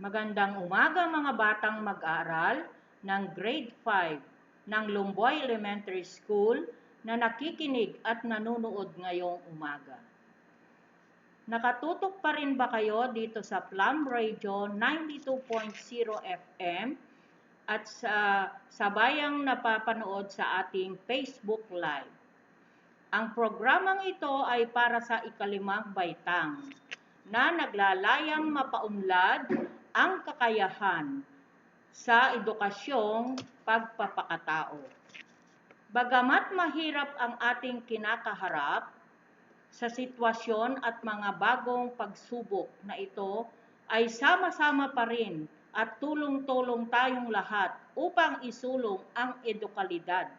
Magandang umaga mga batang mag-aaral ng Grade 5 ng Lumboy Elementary School na nakikinig at nanonood ngayong umaga. Nakatutok pa rin ba kayo dito sa Plum Radio 92.0 FM at sa sabayang napapanood sa ating Facebook Live? Ang programang ito ay para sa ikalimang baitang na naglalayang mapaunlad ang kakayahan sa edukasyong pagpapakatao. Bagamat mahirap ang ating kinakaharap sa sitwasyon at mga bagong pagsubok na ito, ay sama-sama pa rin at tulong-tulong tayong lahat upang isulong ang edukalidad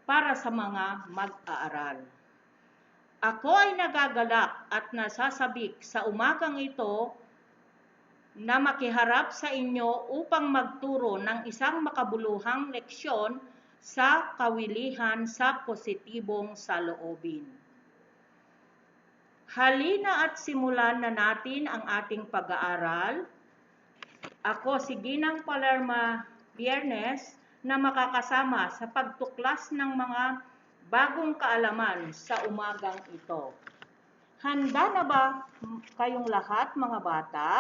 para sa mga mag-aaral. Ako ay nagagalak at nasasabik sa umagang ito na makiharap sa inyo upang magturo ng isang makabuluhang leksyon sa kawilihan sa positibong saloobin. Halina at simulan na natin ang ating pag-aaral. Ako si Ginang Palerma Biernes na makakasama sa pagtuklas ng mga bagong kaalaman sa umagang ito. Handa na ba kayong lahat mga bata?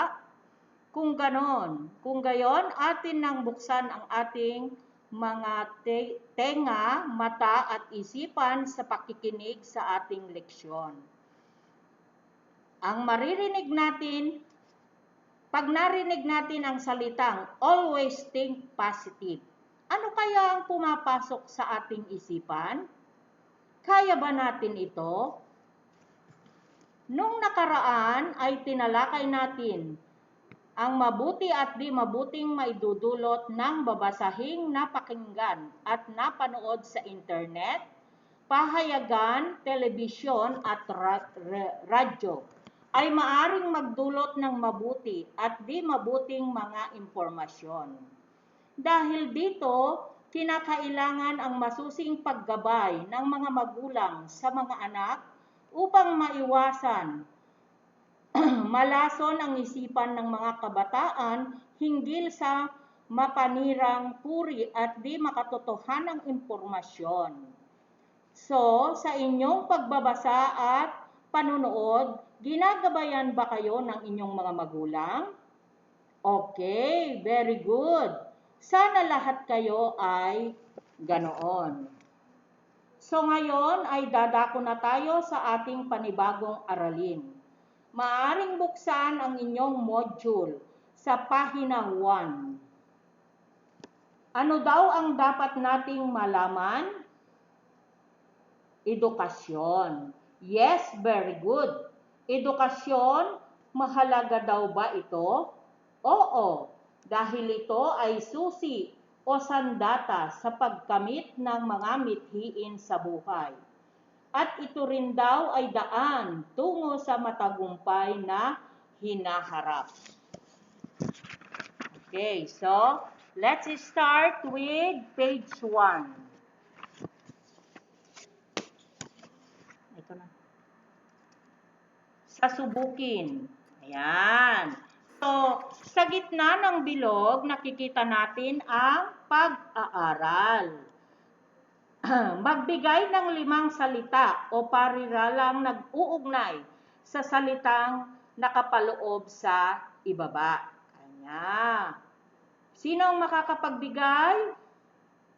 Kung gayon, atin nang buksan ang ating mga tenga, mata at isipan sa pakikinig sa ating leksyon. Ang maririnig natin, pag narinig natin ang salitang always think positive, ano kaya ang pumapasok sa ating isipan? Kaya ba natin ito? Nung nakaraan ay tinalakay natin ang mabuti at di mabuting maidudulot ng babasahing napakinggan at napanood sa internet, pahayagan, telebisyon at radyo ay maaring magdulot ng mabuti at di mabuting mga impormasyon. Dahil dito, kinakailangan ang masusing paggabay ng mga magulang sa mga anak upang maiwasan malason ang isipan ng mga kabataan hinggil sa mapanirang puri at di makatotohanang impormasyon. So, sa inyong pagbabasa at panunood, ginagabayan ba kayo ng inyong mga magulang? Okay, very good. Sana lahat kayo ay ganoon. So ngayon ay dadako na tayo sa ating panibagong aralin. Maaring buksan ang inyong module sa pahina 1. Ano daw ang dapat nating malaman? Edukasyon. Yes, very good. Edukasyon, mahalaga daw ba ito? Oo, dahil ito ay susi o sandata sa pagkamit ng mga mithiin sa buhay. At ito rin daw ay daan tungo sa matagumpay na hinaharap. Okay, so let's start with page 1. Ito na. Sasubukin. Ayan. So, sa gitna ng bilog, nakikita natin ang pag-aaral. Magbigay ng 5 salita o pariralang nag-uugnay sa salitang nakapaloob sa ibaba. Kanya. Sino ang makakapagbigay?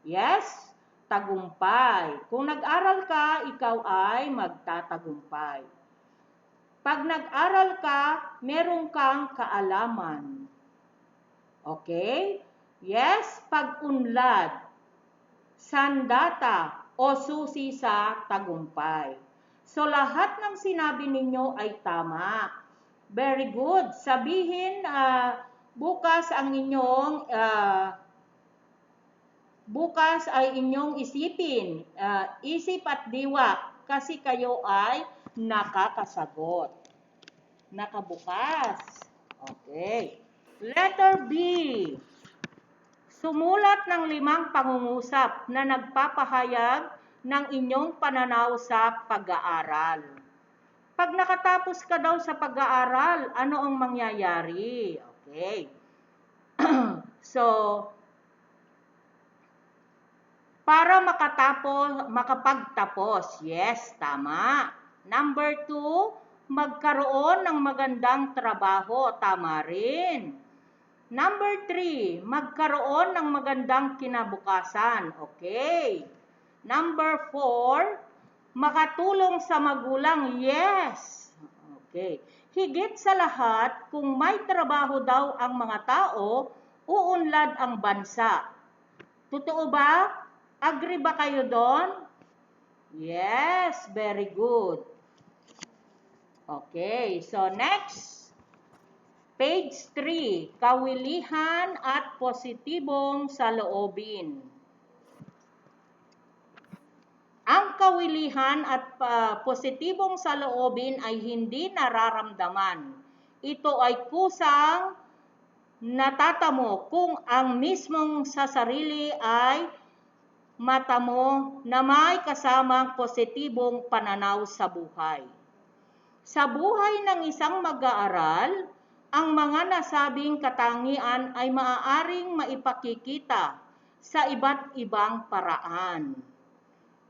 Yes, tagumpay. Kung nag-aral ka, ikaw ay magtatagumpay. Pag nag-aral ka, meron kang kaalaman. Okay? Yes, pag-unlad, sandata o susi sa tagumpay. So lahat ng sinabi ninyo ay tama. Very good. Sabihin bukas ang inyong bukas ay inyong isipin. Isip at diwa kasi kayo ay nakakasagot. Nakabukas. Okay. Letter B. Sumulat ng 5 pangungusap na nagpapahayag ng inyong pananaw sa pag-aaral. Pag nakatapos ka daw sa pag-aaral, ano ang mangyayari? Okay. So, para makapagtapos. Yes, tama. Number 2, magkaroon ng magandang trabaho. Tama rin. Number 3, magkaroon ng magandang kinabukasan. Okay. Number 4, makatulong sa magulang. Yes. Okay. Higit sa lahat, kung may trabaho daw ang mga tao, uunlad ang bansa. Totoo ba? Agree ba kayo doon? Yes, very good. Okay, so next. Page 3, kawilihan at positibong saloobin. Ang kawilihan at positibong saloobin ay hindi nararamdaman. Ito ay kusang natatamo kung ang mismong sa sarili ay matamo na may kasamang positibong pananaw sa buhay. Sa buhay ng isang mag-aaral, ang mga nasabing katangian ay maaaring maipakikita sa iba't ibang paraan.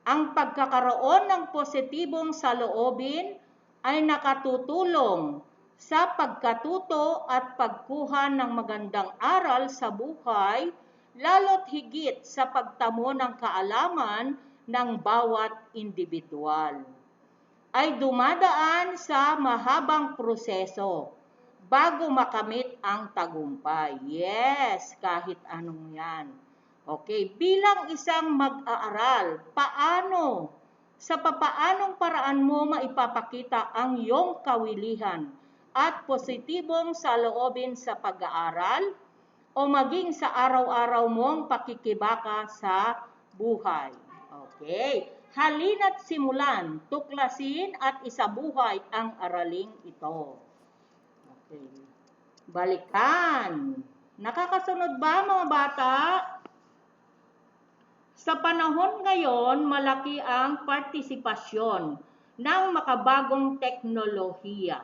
Ang pagkakaroon ng positibong saloobin ay nakatutulong sa pagkatuto at pagkuha ng magandang aral sa buhay, lalo't higit sa pagtamo ng kaalaman ng bawat individual. Ay dumadaan sa mahabang proseso bago makamit ang tagumpay. Yes, kahit anong yan. Okay, bilang isang mag-aaral, sa papaanong paraan mo maipapakita ang iyong kawilihan at positibong saloobin sa pag-aaral o maging sa araw-araw mong pakikibaka sa buhay. Okay, halina't simulan, tuklasin at isabuhay ang araling ito. Okay, balikan. Nakakasunod ba mga bata? Sa panahon ngayon, malaki ang partisipasyon ng makabagong teknolohiya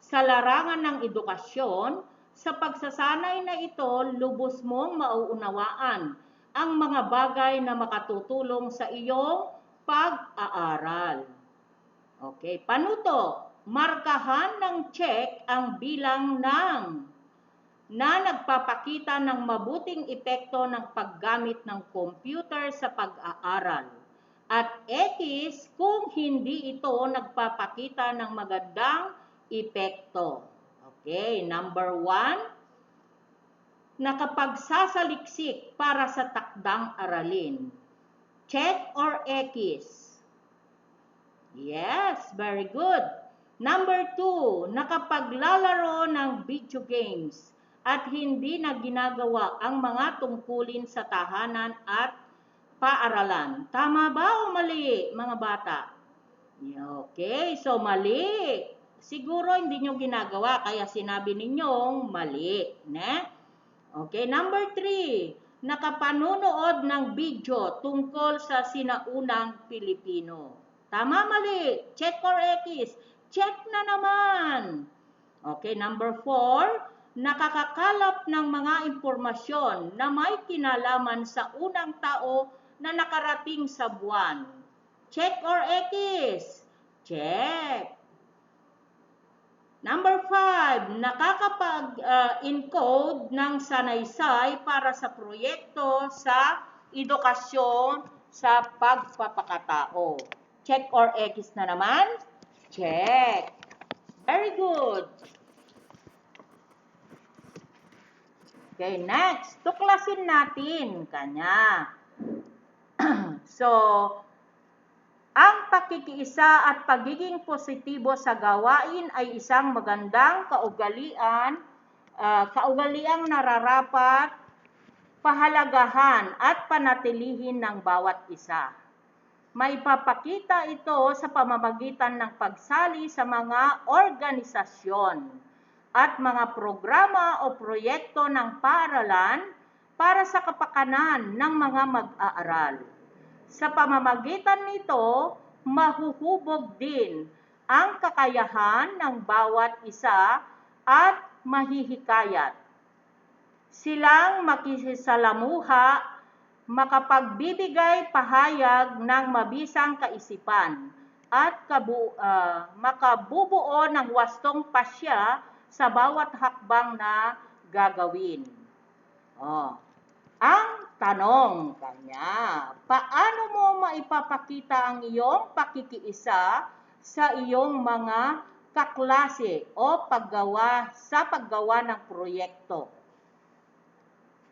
sa larangan ng edukasyon. Sa pagsasanay na ito, lubos mong mauunawaan ang mga bagay na makatutulong sa iyong pag-aaral. Okay, panuto, markahan ng check ang bilang na nagpapakita ng mabuting epekto ng paggamit ng computer sa pag-aaral. At X kung hindi ito nagpapakita ng magandang epekto. Okay, number 1, nakapagsasaliksik para sa takdang aralin. Check or X? Yes, very good. Number 2, nakapaglalaro ng video games at hindi na ginagawa ang mga tungkulin sa tahanan at paaralan. Tama ba o mali, mga bata? Okay, so mali. Siguro hindi nyo ginagawa, kaya sinabi ninyong mali. Ne? Okay, number 3, nakapanunood ng video tungkol sa sinaunang Pilipino. Tama, mali? Check or X? Check na naman. Okay, number 4, nakakakalap ng mga impormasyon na may kinalaman sa unang tao na nakarating sa buwan. Check or X? Check. Number 5, nakakapag-encode ng sanaysay para sa proyekto sa edukasyon sa pagpapakatao. Check or X na naman? Check. Very good. Okay, next. Tuklasin natin kanya. So, ang pakikiisa at pagiging positibo sa gawain ay isang magandang kaugaliang nararapat, pahalagahan at panatilihin ng bawat isa. Maipapakita ito sa pamamagitan ng pagsali sa mga organisasyon at mga programa o proyekto ng paaralan para sa kapakanan ng mga mag-aaral. Sa pamamagitan nito, mahuhubog din ang kakayahan ng bawat isa at mahihikayat silang makisalamuha, makapagbibigay pahayag ng mabisang kaisipan, at makabubuo ng wastong pasya sa bawat hakbang na gagawin. Ang tanong kanya, paano mo maipapakita ang iyong pakikiisa sa iyong mga kaklase o paggawa ng proyekto?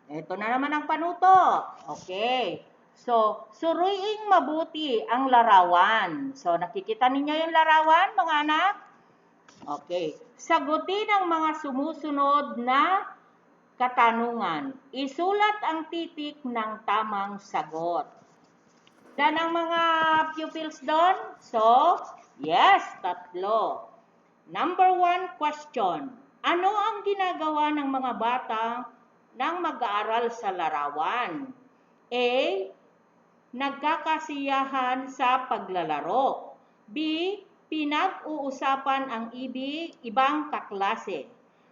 Ito na naman ang panuto. Okay. So, suriing mabuti ang larawan. So, nakikita ninyo yung larawan, mga anak? Okay. Sagutin ang mga sumusunod na katanungan. Isulat ang titik ng tamang sagot. Dan ang mga pupils doon? So, yes, 3. Number 1 question. Ano ang ginagawa ng mga bata nang mag-aaral sa larawan? A. Nagkakasiyahan sa paglalaro. B. Pinag-uusapan ang ibang kaklase.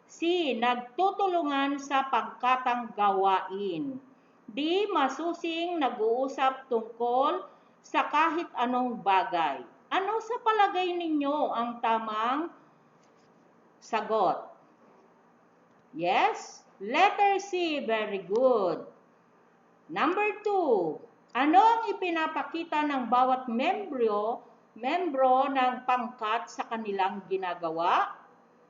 C. Nagtutulungan sa pangkatang gawain. D. Masusing nag-uusap tungkol sa kahit anong bagay. Ano sa palagay ninyo ang tamang sagot? Yes? Letter C, very good. Number 2, ano ang ipinapakita ng bawat membro ng pangkat sa kanilang ginagawa?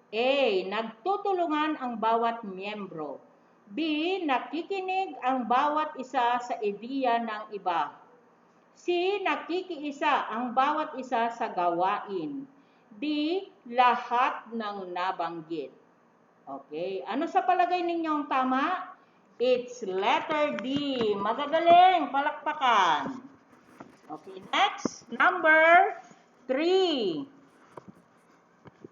A. Nagtutulungan ang bawat miyembro. B. Nakikinig ang bawat isa sa ideya ng iba. C. Nakikiisa ang bawat isa sa gawain. D. Lahat ng nabanggit. Okay. Ano sa palagay ninyong tama? It's letter D. Magagaling. Palakpakan. Okay. Next. Number 3.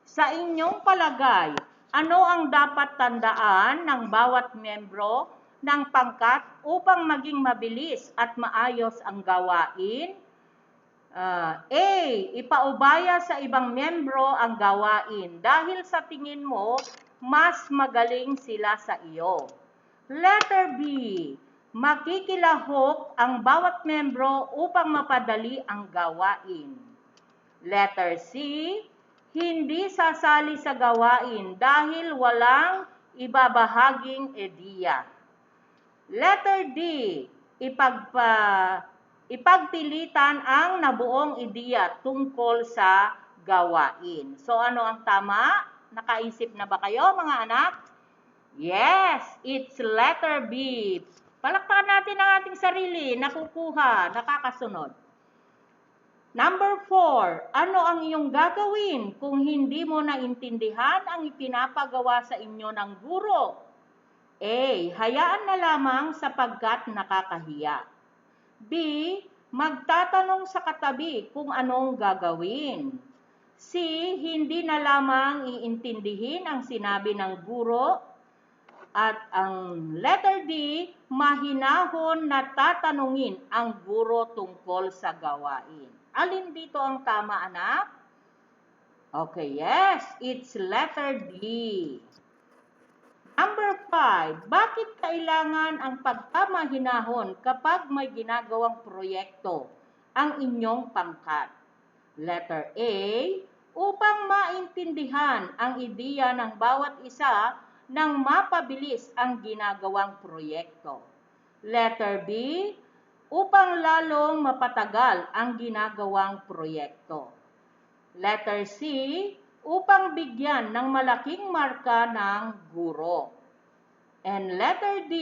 Sa inyong palagay, ano ang dapat tandaan ng bawat membro ng pangkat upang maging mabilis at maayos ang gawain? A. Ipaubaya sa ibang membro ang gawain dahil sa tingin mo mas magaling sila sa iyo. Letter B. Makikilahok ang bawat membro upang mapadali ang gawain. Letter C. Hindi sasali sa gawain dahil walang ibabahaging ideya. Letter D. Ipagpilitan ang nabuong ideya tungkol sa gawain. So ano ang tama? Nakaisip na ba kayo, mga anak? Yes, it's letter B. Palakpakan natin ang ating sarili, nakukuha, nakakasunod. Number 4, ano ang iyong gagawin kung hindi mo naintindihan ang ipinapagawa sa inyo ng guro? A. Hayaan na lamang sapagkat nakakahiya. B. Magtatanong sa katabi kung anong gagawin. C. Hindi na lamang iintindihin ang sinabi ng guro. At ang letter D, mahinahon na tatanungin ang guro tungkol sa gawain. Alin dito ang tama, anak? Okay, yes, it's letter D. Number 5, bakit kailangan ang pagpamahinahon kapag may ginagawang proyekto ang inyong pangkat? Letter A, upang maintindihan ang ideya ng bawat isa nang mapabilis ang ginagawang proyekto. Letter B, upang lalong mapatagal ang ginagawang proyekto. Letter C, upang bigyan ng malaking marka ng guro. And letter D,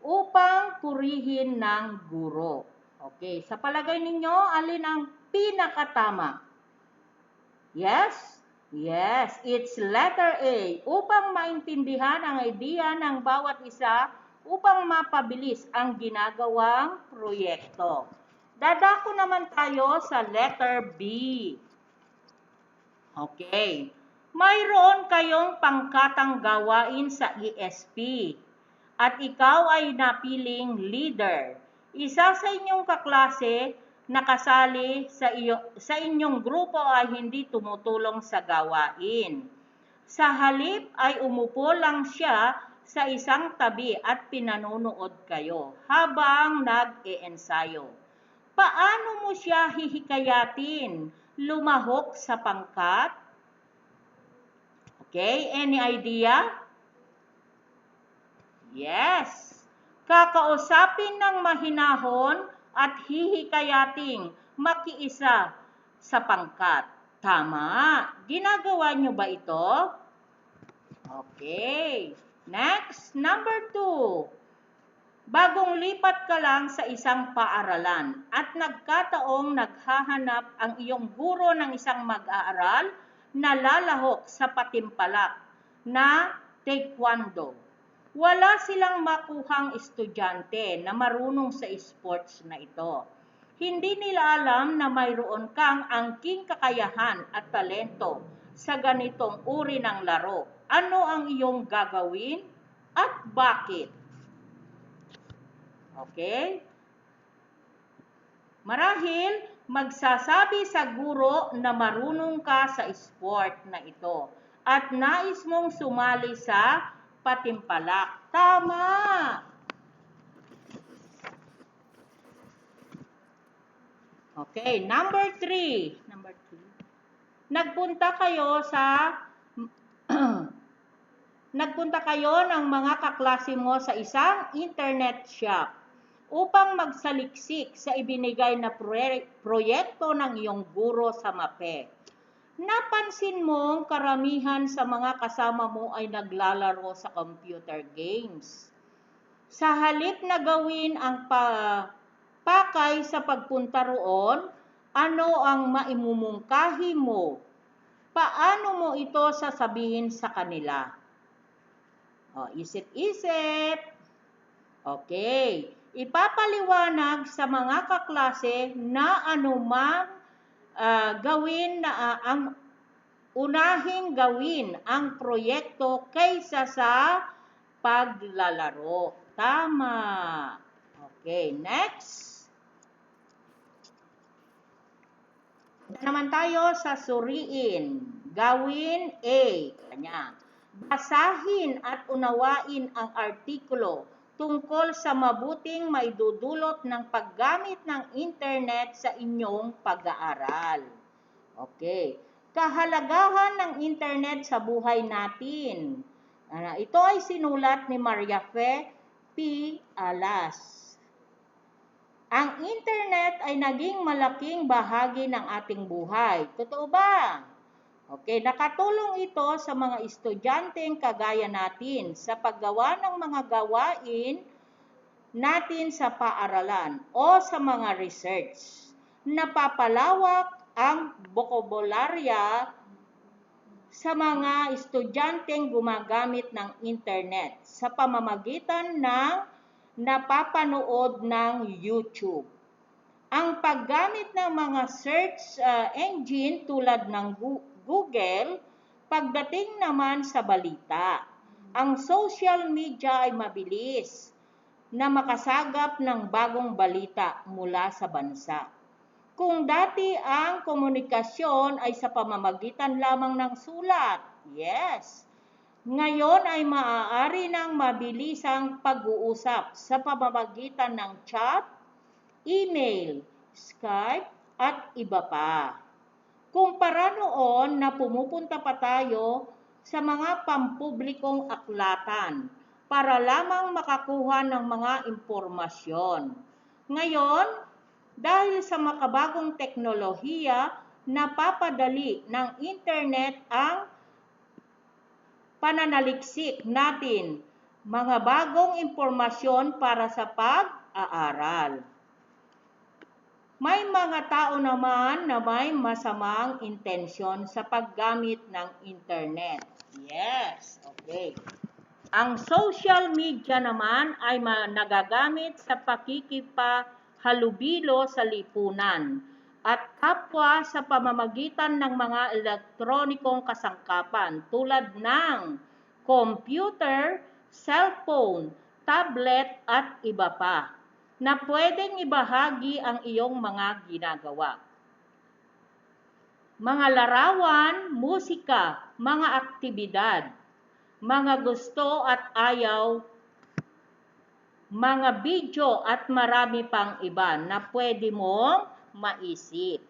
upang purihin ng guro. Okay, sa palagay ninyo, alin ang pinakatama? Yes? Yes, it's letter A, upang maintindihan ang ideya ng bawat isa upang mapabilis ang ginagawang proyekto. Dadako naman tayo sa letter B. Okay. Mayroon kayong pangkatang gawain sa ESP at ikaw ay napiling leader. Isa sa inyong kaklase na kasali sa inyong grupo ay hindi tumutulong sa gawain. Sa halip ay umupo lang siya sa isang tabi at pinanonood kayo habang nag-e-ensayo. Paano mo siya hihikayatin? Lumahok sa pangkat? Okay, any idea? Yes. Kakausapin ng mahinahon at hihikayating makiisa sa pangkat. Tama. Ginagawa nyo ba ito? Okay. Next, number 2. Bagong lipat ka lang sa isang paaralan at nagkataong naghahanap ang iyong guro ng isang mag-aaral na lalahok sa patimpalak na taekwondo. Wala silang makuhang estudyante na marunong sa sports na ito. Hindi nila alam na mayroon kang angking kakayahan at talento sa ganitong uri ng laro. Ano ang iyong gagawin at bakit? Okay? Marahil, magsasabi sa guro na marunong ka sa sport na ito at nais mong sumali sa patimpalak. Tama! Okay, number 3. Nagpunta kayo ng mga kaklase mo sa isang internet shop upang magsaliksik sa ibinigay na proyekto ng iyong guro sa MAPE. Napansin mong karamihan sa mga kasama mo ay naglalaro sa computer games. Sa halip na gawin ang pakay sa pagpunta roon, ano ang maimumungkahi mo? Paano mo ito sasabihin sa kanila? Isip-isip. Okay. Ipapaliwanag sa mga kaklase na anumang ang unahing gawin ang proyekto kaysa sa paglalaro. Tama. Okay, next. Naman tayo sa suriin. Gawin A. Kanya. Basahin at unawain ang artikulo tungkol sa mabuting maidudulot ng paggamit ng internet sa inyong pag-aaral. Okay. Kahalagahan ng internet sa buhay natin. Ito ay sinulat ni Maria Fe P. Alas. Ang internet ay naging malaking bahagi ng ating buhay. Totoo ba? Okay, nakatulong ito sa mga estudyanteng kagaya natin sa paggawa ng mga gawain natin sa paaralan o sa mga research. Napapalawak ang bokabularya sa mga estudyanteng gumagamit ng internet sa pamamagitan ng napapanood ng YouTube. Ang paggamit ng mga search engine tulad ng Google, pagdating naman sa balita. Ang social media ay mabilis na makasagap ng bagong balita mula sa bansa. Kung dati ang komunikasyon ay sa pamamagitan lamang ng sulat, yes, ngayon ay maaari ng mabilisang pag-uusap sa pamamagitan ng chat, email, Skype, at iba pa. Kumpara noon na pumupunta pa tayo sa mga pampublikong aklatan para lamang makakuha ng mga impormasyon. Ngayon, dahil sa makabagong teknolohiya, napapadali ng internet ang pananaliksik natin mga bagong impormasyon para sa pag-aaral. May mga tao naman na may masamang intensyon sa paggamit ng internet. Yes, okay. Ang social media naman ay nagagamit sa pakikipahalubilo sa lipunan at kapwa sa pamamagitan ng mga elektronikong kasangkapan tulad ng computer, cellphone, tablet at iba pa na pwedeng ibahagi ang iyong mga ginagawa. Mga larawan, musika, mga aktibidad. mga gusto at ayaw, mga video at marami pang iba na pwede mong maisip.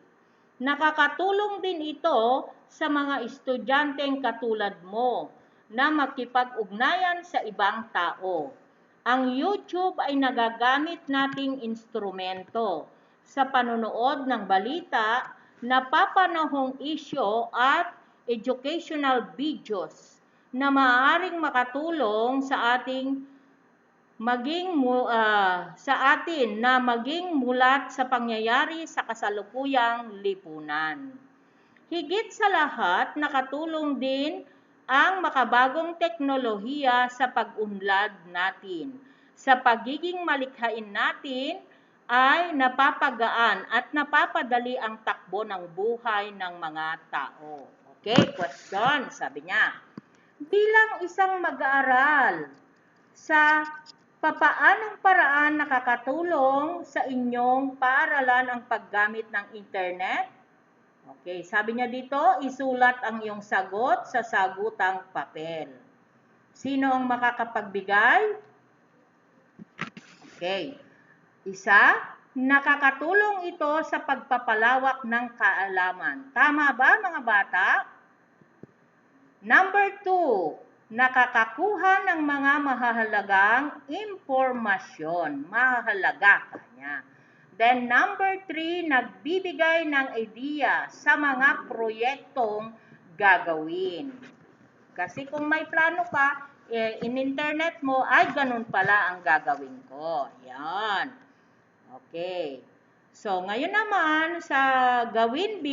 Nakakatulong din ito sa mga estudyanteng katulad mo na makipag-ugnayan sa ibang tao. Ang YouTube ay nagagamit nating instrumento sa panonood ng balita, napapanahong isyu at educational videos na maaaring makatulong sa ating sa atin na maging mulat sa pangyayari sa kasalukuyang lipunan. Higit sa lahat, nakatulong din ang makabagong teknolohiya sa pag-unlad natin. Sa pagiging malikhain natin ay napapagaan at napapadali ang takbo ng buhay ng mga tao. Okay, question, sabi niya. Bilang isang mag-aaral, sa papaanong paraan nakakatulong sa inyong paaralan ang paggamit ng internet? Okay, sabi niya dito, isulat ang iyong sagot sa sagutang papel. Sino ang makakapagbigay? Okay. Isa, nakakatulong ito sa pagpapalawak ng kaalaman. Tama ba, mga bata? Number 2, nakakakuha ng mga mahahalagang impormasyon. Mahalaga kanya. Then number 3, nagbibigay ng idea sa mga proyektong gagawin. Kasi kung may plano ka, in internet mo, ay ganun pala ang gagawin ko. Yan. Okay. So, ngayon naman sa gawin B,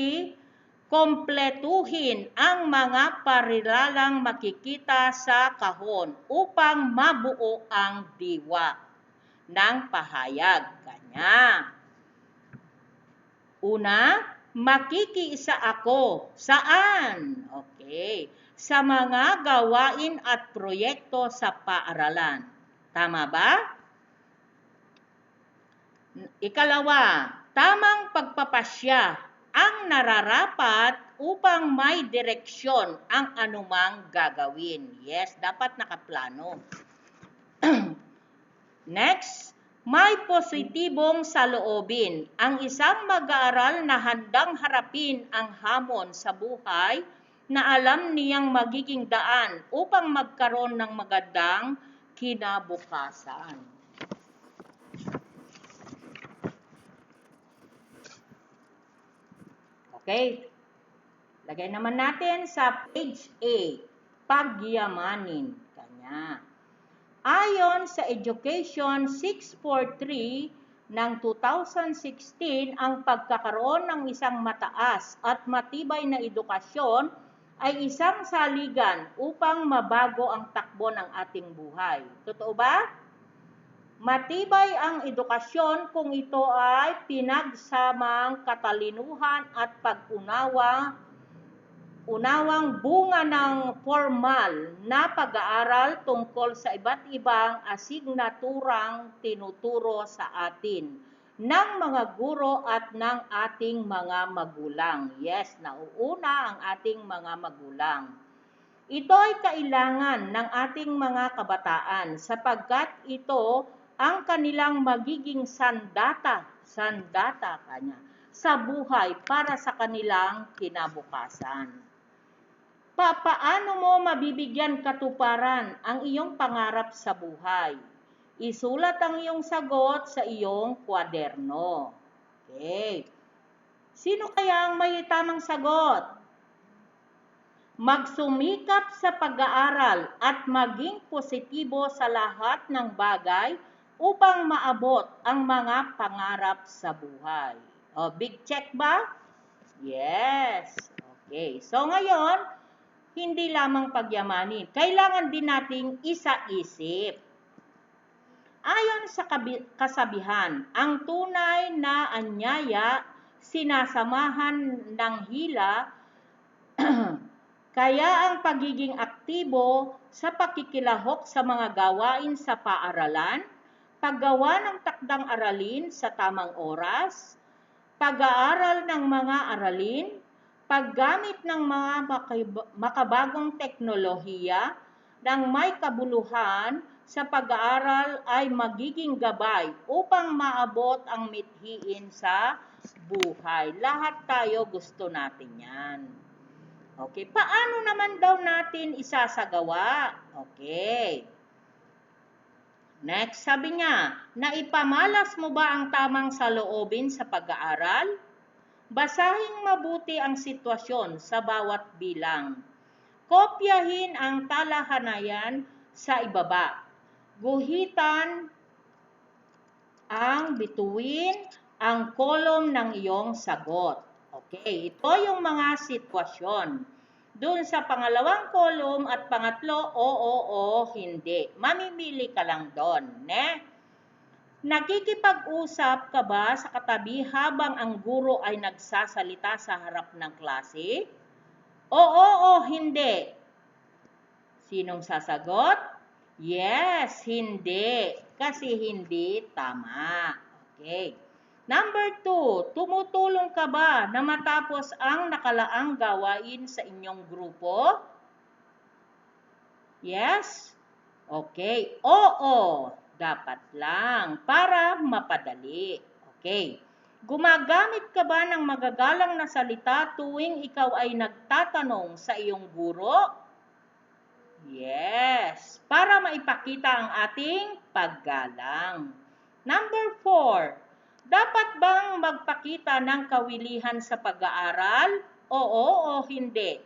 kompletuhin ang mga parilalang makikita sa kahon upang mabuo ang diwa ng pahayag. Kanya. Una, makikiisa ako. Saan? Okay. Sa mga gawain at proyekto sa paaralan. Tama ba? Ikalawa, tamang pagpapasya ang nararapat upang may direksyon ang anumang gagawin. Yes, dapat nakaplano. Next, may positibong saloobin. Ang isang mag-aaral na handang harapin ang hamon sa buhay na alam niyang magiging daan upang magkaroon ng magandang kinabukasan. Okay, lagay naman natin sa page A, pagyamanin. Kanya. Ayon sa Education 643 ng 2016, ang pagkakaroon ng isang mataas at matibay na edukasyon ay isang saligan upang mabago ang takbo ng ating buhay. Totoo ba? Matibay ang edukasyon kung ito ay pinagsamang katalinuhan at unawang bunga ng formal na pag-aaral tungkol sa iba't ibang asignaturang tinuturo sa atin ng mga guro at ng ating mga magulang. Yes, nauuna ang ating mga magulang. Ito ay kailangan ng ating mga kabataan sapagkat ito ang kanilang magiging sandata kanya sa buhay para sa kanilang kinabukasan. Paano mo mabibigyan katuparan ang iyong pangarap sa buhay? Isulat ang iyong sagot sa iyong kwaderno. Okay. Sino kaya ang may tamang sagot? Magsumikap sa pag-aaral at maging positibo sa lahat ng bagay upang maabot ang mga pangarap sa buhay. O, big check ba? Yes. Okay. So, ngayon, hindi lamang pagyamanin. Kailangan din nating isa-isip. Ayon sa kasabihan, ang tunay na anyaya sinasamahan ng hila. Kaya ang pagiging aktibo sa pakikilahok sa mga gawain sa paaralan, paggawa ng takdang aralin sa tamang oras, pag-aaral ng mga aralin, paggamit ng mga makabagong teknolohiya, ng may kabuluhan sa pag-aaral ay magiging gabay upang maabot ang mithiin sa buhay. Lahat tayo gusto natin yan. Okay, paano naman daw natin isasagawa? Okay. Next, sabi niya, naipamalas mo ba ang tamang saloobin sa pag-aaral? Basahin mabuti ang sitwasyon sa bawat bilang. Kopyahin ang talahanayan sa ibaba. Guhitan ang bituin ang kolom ng iyong sagot. Okay, ito yung mga sitwasyon. Doon sa pangalawang kolom at pangatlo, oo, hindi. Mamimili ka lang doon. Nakikipag-usap ka ba sa katabi habang ang guro ay nagsasalita sa harap ng klase? Oo, hindi. Sinong sasagot? Yes, hindi. Kasi hindi tama. Okay. Number 2, tumutulong ka ba na matapos ang nakalaang gawain sa inyong grupo? Yes? Okay. Oo, dapat lang para mapadali. Okay. Gumagamit ka ba ng magagalang na salita tuwing ikaw ay nagtatanong sa iyong guro? Yes, para maipakita ang ating paggalang. Number 4, dapat bang magpakita ng kawilihan sa pag-aaral? Oo o hindi?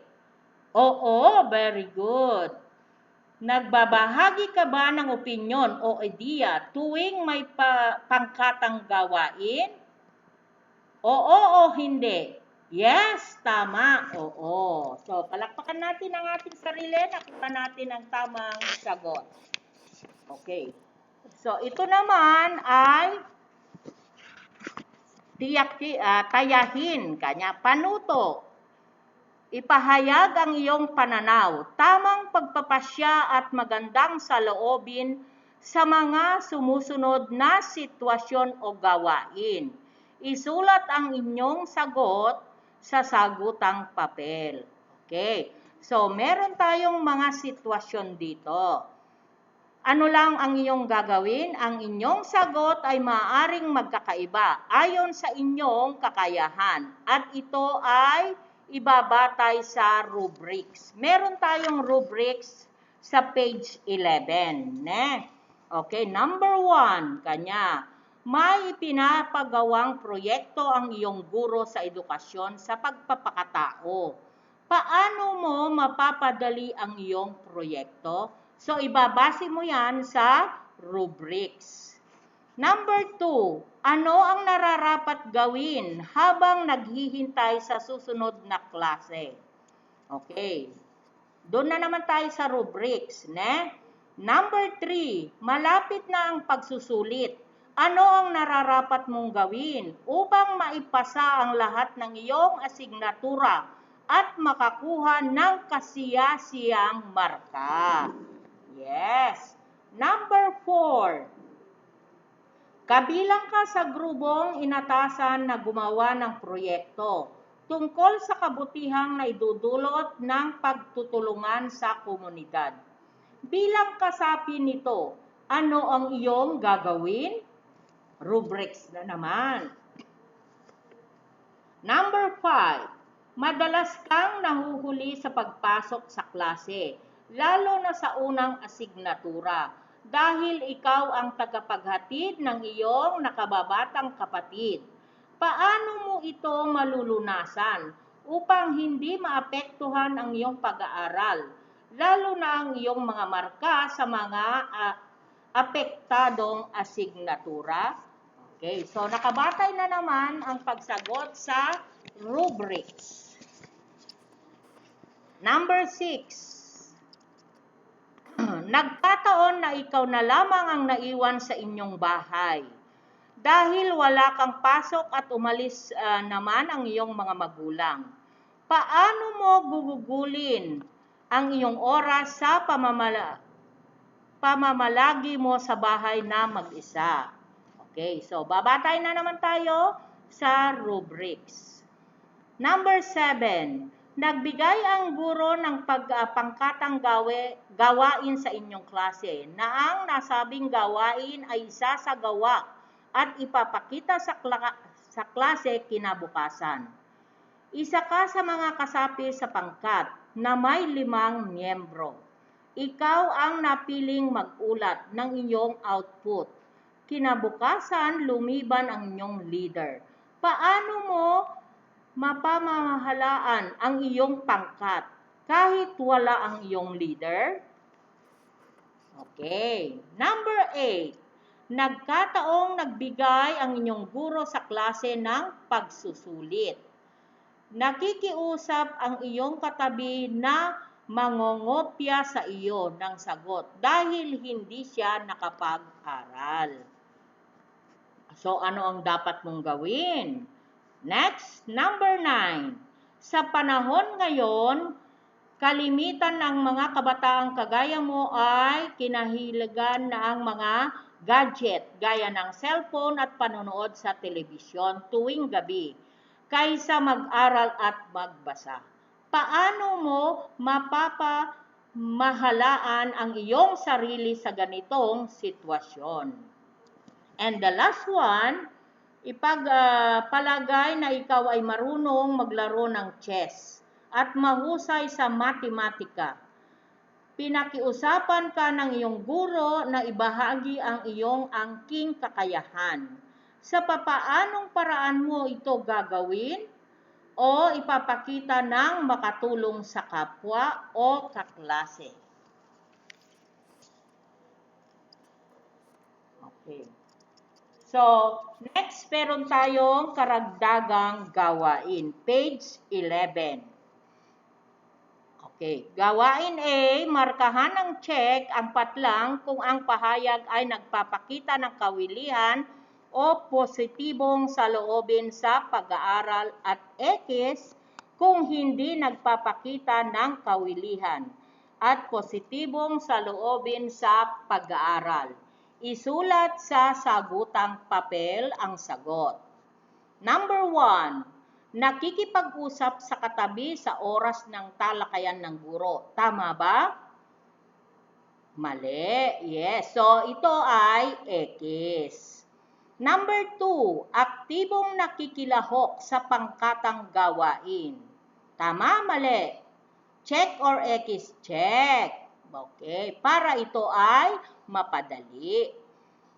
Oo, very good. Nagbabahagi ka ba ng opinyon o ideya tuwing may pangkatang gawain? Oo o hindi? Yes, tama. Oo. So, palakpakan natin ang ating sarili. Nakuha natin ang tamang sagot. Okay. So, ito naman ay tayahin. Kanya, panuto. Ipahayag ang iyong pananaw. Tamang pagpapasya at magandang saloobin sa mga sumusunod na sitwasyon o gawain. Isulat ang inyong sagot sa sagutang papel. Okay. So, meron tayong mga sitwasyon dito. Ano lang ang iyong gagawin? Ang inyong sagot ay maaaring magkakaiba ayon sa inyong kakayahan. At ito ay ibabatay sa rubrics. Meron tayong rubrics sa page 11. Okay, number 1, kanya. May ipinapagawang proyekto ang iyong guro sa edukasyon sa pagpapakatao. Paano mo mapapadali ang iyong proyekto? So, ibabase mo yan sa rubrics. Number 2, ano ang nararapat gawin habang naghihintay sa susunod na klase? Okay. Doon na naman tayo sa rubrics. Number 3, malapit na ang pagsusulit. Ano ang nararapat mong gawin upang maipasa ang lahat ng iyong asignatura at makakuha ng kasiyasiyang marka? Yes. Number 4, kabilang ka sa grupong inatasan na gumawa ng proyekto tungkol sa kabutihang na idudulot ng pagtutulungan sa komunidad. Bilang kasapi nito, ano ang iyong gagawin? Rubrics na naman. Number 5, madalas kang nahuhuli sa pagpasok sa klase, lalo na sa unang asignatura, dahil ikaw ang tagapaghatid ng iyong nakababatang kapatid. Paano mo ito malulunasan upang hindi maapektuhan ang iyong pag-aaral, lalo na ang iyong mga marka sa mga apektadong asignatura? Okay, so nakabatay na naman ang pagsagot sa rubrics. Number 6, nagkataon na ikaw na lamang ang naiwan sa inyong bahay. Dahil wala kang pasok at umalis naman ang iyong mga magulang. Paano mo gugugulin ang iyong oras sa pamamalagi mo sa bahay na mag-isa? Okay, so babatay na naman tayo sa rubrics. Number 7, Nagbigay ang guro ng pangkatang gawain sa inyong klase na ang nasabing gawain ay isasagawa at ipapakita sa klase kinabukasan. Isa ka sa mga kasapi sa pangkat na may 5 miyembro. Ikaw ang napiling mag-ulat ng iyong output. Kinabukasan, lumiban ang inyong leader. Paano mo mapamahalaan ang iyong pangkat kahit wala ang iyong leader? Okay. Number 8. Nagkataong nagbigay ang inyong guro sa klase ng pagsusulit. Nakikiusap ang iyong katabi na mangongopya sa iyo ng sagot dahil hindi siya nakapag-aral. So, ano ang dapat mong gawin? Next, number 9. Sa panahon ngayon, kalimitan ng mga kabataang kagaya mo ay kinahiligan na ang mga gadget gaya ng cellphone at panonood sa telebisyon tuwing gabi kaysa mag-aral at magbasa. Paano mo mapapamahalaan ang iyong sarili sa ganitong sitwasyon? And the last one, ipagpalagay na ikaw ay marunong maglaro ng chess at mahusay sa matematika. Pinakiusapan ka ng iyong guro na ibahagi ang iyong angking kakayahan. Sa papaanong paraan mo ito gagawin o ipapakita ng makatulong sa kapwa o kaklase? Okay. So, next, meron tayong karagdagang gawain. Page 11. Okay. Gawain A, markahan ng check ang patlang kung ang pahayag ay nagpapakita ng kawilihan o positibong saloobin sa pag-aaral at X kung hindi nagpapakita ng kawilihan at positibong saloobin sa pag-aaral. Isulat sa sagutang papel ang sagot. Number 1, nakikipag-usap sa katabi sa oras ng talakayan ng guro. Tama ba? Mali. Yes. So, ito ay X. Number 2, aktibong nakikilahok sa pangkatang gawain. Tama, mali? Check or X? Check. Okay. Para ito ay mapadali.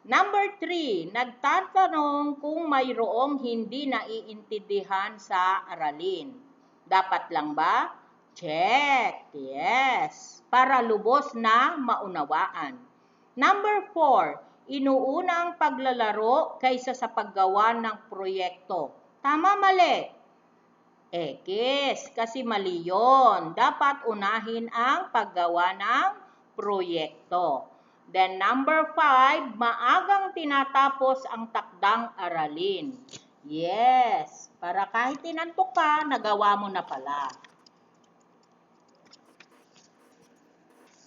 Number 3, nagtatanong kung mayroong hindi naiintindihan sa aralin. Dapat lang ba? Check. Yes. Para lubos na maunawaan. Number 4, inuuna ang paglalaro kaysa sa paggawa ng proyekto. Tama, mali? X, kasi mali yun. Dapat unahin ang paggawa ng proyekto. Then number 5, maagang tinatapos ang takdang aralin. Yes, para kahit tinantok ka, nagawa mo na pala.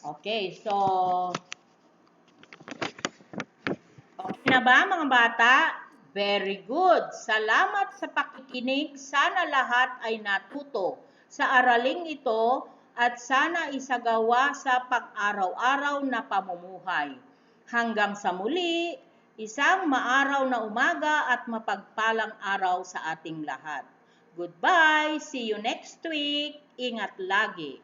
Okay, so okay na ba mga bata? Very good. Salamat sa pakikinig. Sana lahat ay natuto sa araling ito at sana isagawa sa pang-araw-araw na pamumuhay. Hanggang sa muli, isang maaraw na umaga at mapagpalang araw sa ating lahat. Goodbye! See you next week. Ingat lagi.